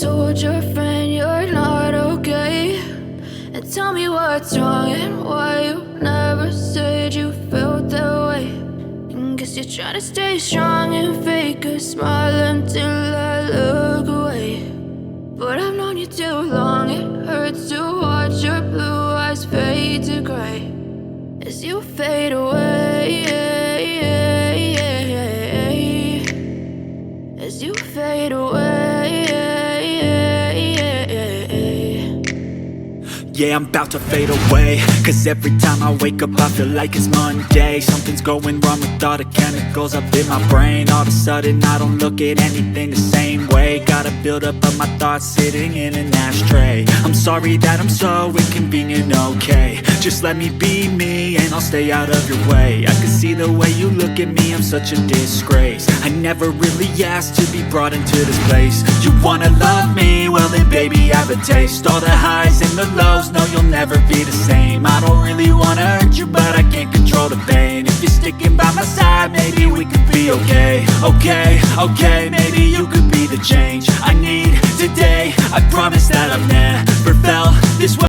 told your friend you're not okay? And tell me what's wrong and why you never said you felt that way. And guess you're trying to stay strong and fake a smile until I look away. But I've known you too long, it hurts to watch your blue eyes fade to gray as you fade away, as you fade away. Yeah, I'm about to fade away, cause every time I wake up I feel like it's Monday. Something's going wrong with all the chemicals up in my brain. All of a sudden I don't look at anything the same way. Gotta build up of my thoughts sitting in an ashtray. I'm sorry that I'm so inconvenient, okay? Just let me be me and I'll stay out of your way. I can see the way you look at me, I'm such a disgrace. I never really asked to be brought into this place. You wanna love me? Well then baby I have a taste. All the highs and the lows, no you'll never be the same. I don't really wanna hurt you but I can't control the pain. If you're sticking by my side maybe we could be okay. Okay, maybe you could